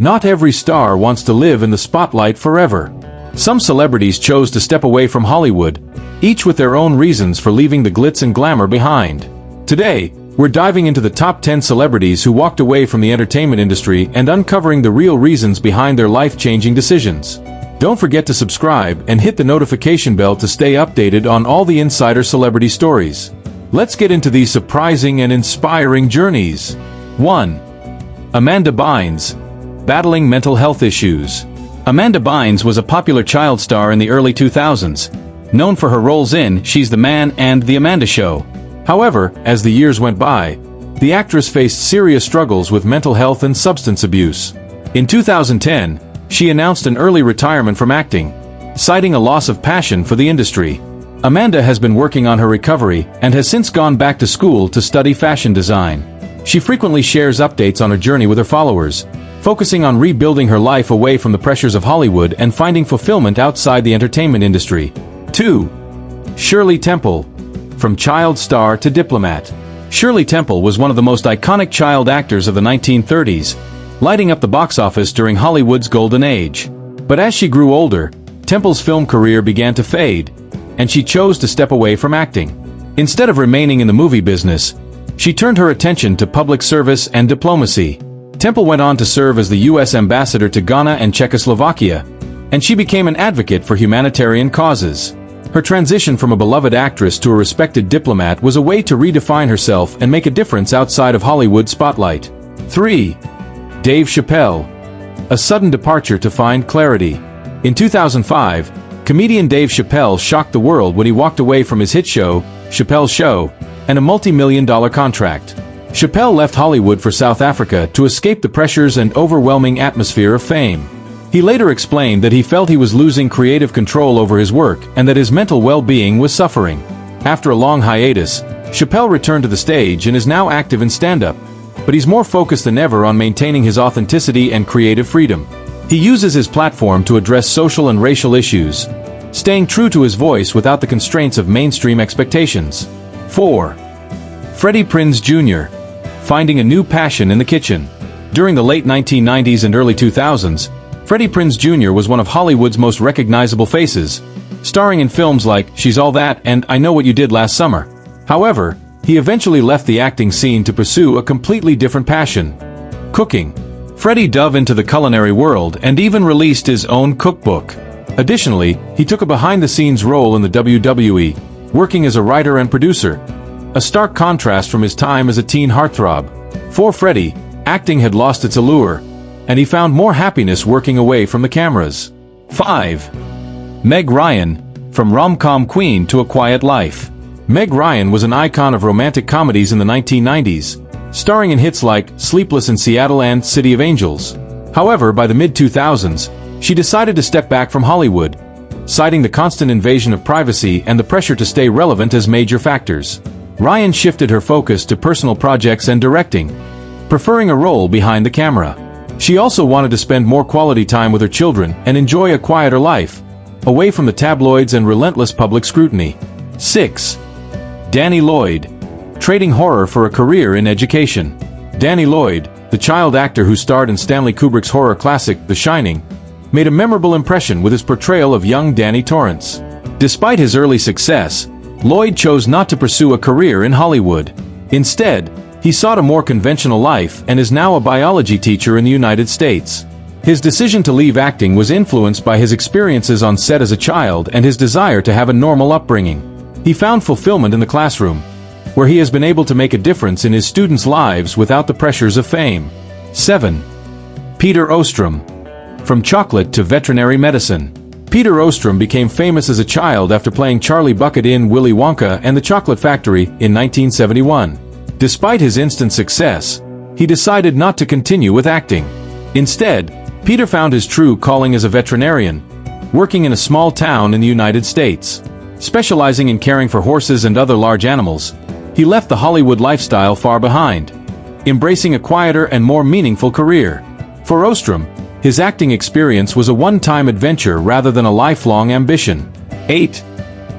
Not every star wants to live in the spotlight forever. Some celebrities chose to step away from Hollywood, each with their own reasons for leaving the glitz and glamour behind. Today, we're diving into the top 10 celebrities who walked away from the entertainment industry and uncovering the real reasons behind their life-changing decisions. Don't forget to subscribe and hit the notification bell to stay updated on all the insider celebrity stories. Let's get into these surprising and inspiring journeys. 1. Amanda Bynes, battling mental health issues. Amanda Bynes was a popular child star in the early 2000s, known for her roles in She's the Man and The Amanda Show. However, as the years went by, the actress faced serious struggles with mental health and substance abuse. In 2010, she announced an early retirement from acting, citing a loss of passion for the industry. Amanda has been working on her recovery and has since gone back to school to study fashion design. She frequently shares updates on her journey with her followers, focusing on rebuilding her life away from the pressures of Hollywood and finding fulfillment outside the entertainment industry. 2. Shirley Temple, from child star to diplomat. Shirley Temple was one of the most iconic child actors of the 1930s, lighting up the box office during Hollywood's golden age. But as she grew older, Temple's film career began to fade, and she chose to step away from acting. Instead of remaining in the movie business, she turned her attention to public service and diplomacy. Temple went on to serve as the U.S. ambassador to Ghana and Czechoslovakia, and she became an advocate for humanitarian causes. Her transition from a beloved actress to a respected diplomat was a way to redefine herself and make a difference outside of Hollywood's spotlight. 3. Dave Chappelle, a sudden departure to find clarity. In 2005, comedian Dave Chappelle shocked the world when he walked away from his hit show, Chappelle's Show, and a multi-million-dollar contract. Chappelle left Hollywood for South Africa to escape the pressures and overwhelming atmosphere of fame. He later explained that he felt he was losing creative control over his work and that his mental well-being was suffering. After a long hiatus, Chappelle returned to the stage and is now active in stand-up, but he's more focused than ever on maintaining his authenticity and creative freedom. He uses his platform to address social and racial issues, staying true to his voice without the constraints of mainstream expectations. 4. Freddy Prince Jr., finding a new passion in the kitchen. During the late 1990s and early 2000s, Freddy Prince Jr. was one of Hollywood's most recognizable faces, starring in films like She's All That and I Know What You Did Last Summer. However, he eventually left the acting scene to pursue a completely different passion: cooking. Freddy dove into the culinary world and even released his own cookbook. Additionally, he took a behind-the-scenes role in the WWE, working as a writer and producer, a stark contrast from his time as a teen heartthrob. For Freddy, acting had lost its allure, and he found more happiness working away from the cameras. 5. Meg Ryan, from rom-com queen to a quiet life. Meg Ryan was an icon of romantic comedies in the 1990s, starring in hits like Sleepless in Seattle and City of Angels. However, by the mid-2000s, she decided to step back from Hollywood, citing the constant invasion of privacy and the pressure to stay relevant as major factors. Ryan shifted her focus to personal projects and directing, preferring a role behind the camera. She also wanted to spend more quality time with her children and enjoy a quieter life, away from the tabloids and relentless public scrutiny. 6. Danny Lloyd, trading horror for a career in education. Danny Lloyd, the child actor who starred in Stanley Kubrick's horror classic The Shining, made a memorable impression with his portrayal of young Danny Torrance. Despite his early success, Lloyd chose not to pursue a career in Hollywood. Instead, he sought a more conventional life and is now a biology teacher in the United States. His decision to leave acting was influenced by his experiences on set as a child and his desire to have a normal upbringing. He found fulfillment in the classroom, where he has been able to make a difference in his students' lives without the pressures of fame. 7. Peter Ostrom, from chocolate to veterinary medicine. Peter Ostrom became famous as a child after playing Charlie Bucket in Willy Wonka and the Chocolate Factory in 1971. Despite his instant success, he decided not to continue with acting. Instead, Peter found his true calling as a veterinarian, working in a small town in the United States. Specializing in caring for horses and other large animals, he left the Hollywood lifestyle far behind, embracing a quieter and more meaningful career. For Ostrom, his acting experience was a one-time adventure rather than a lifelong ambition. 8.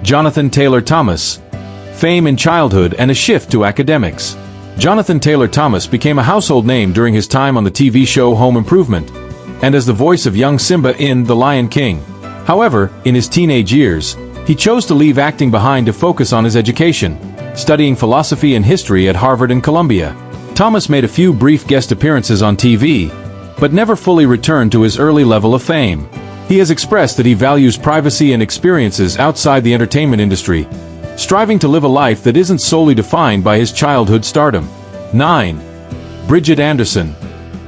Jonathan Taylor Thomas, fame in childhood and a shift to academics. Jonathan Taylor Thomas became a household name during his time on the TV show Home Improvement, and as the voice of young Simba in The Lion King. However, in his teenage years, he chose to leave acting behind to focus on his education, studying philosophy and history at Harvard and Columbia. Thomas made a few brief guest appearances on TV, but never fully returned to his early level of fame. He has expressed that he values privacy and experiences outside the entertainment industry, striving to live a life that isn't solely defined by his childhood stardom. 9. Bridget Anderson.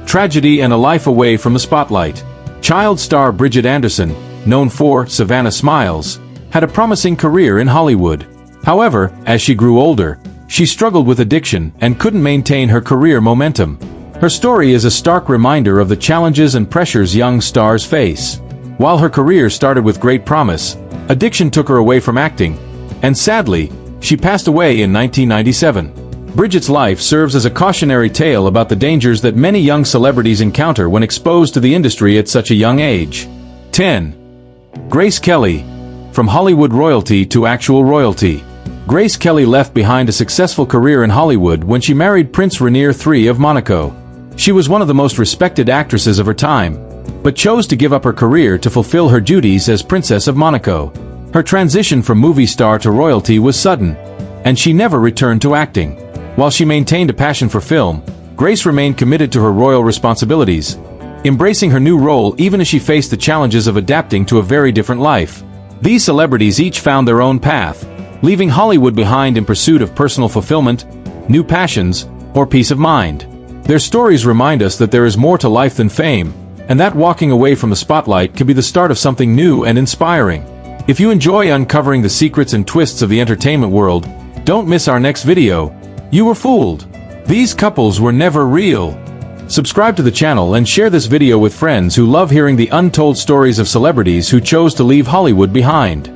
Tragedy and a life away from the spotlight. Child star Bridget Anderson, known for Savannah Smiles, had a promising career in Hollywood. However, as she grew older, she struggled with addiction and couldn't maintain her career momentum. Her story is a stark reminder of the challenges and pressures young stars face. While her career started with great promise, addiction took her away from acting, and sadly, she passed away in 1997. Bridget's life serves as a cautionary tale about the dangers that many young celebrities encounter when exposed to the industry at such a young age. 10. Grace Kelly. From Hollywood royalty to actual royalty. Grace Kelly left behind a successful career in Hollywood when she married Prince Rainier III of Monaco. She was one of the most respected actresses of her time, but chose to give up her career to fulfill her duties as Princess of Monaco. Her transition from movie star to royalty was sudden, and she never returned to acting. While she maintained a passion for film, Grace remained committed to her royal responsibilities, embracing her new role even as she faced the challenges of adapting to a very different life. These celebrities each found their own path, leaving Hollywood behind in pursuit of personal fulfillment, new passions, or peace of mind. Their stories remind us that there is more to life than fame, and that walking away from the spotlight can be the start of something new and inspiring. If you enjoy uncovering the secrets and twists of the entertainment world, don't miss our next video. You were fooled. These couples were never real. Subscribe to the channel and share this video with friends who love hearing the untold stories of celebrities who chose to leave Hollywood behind.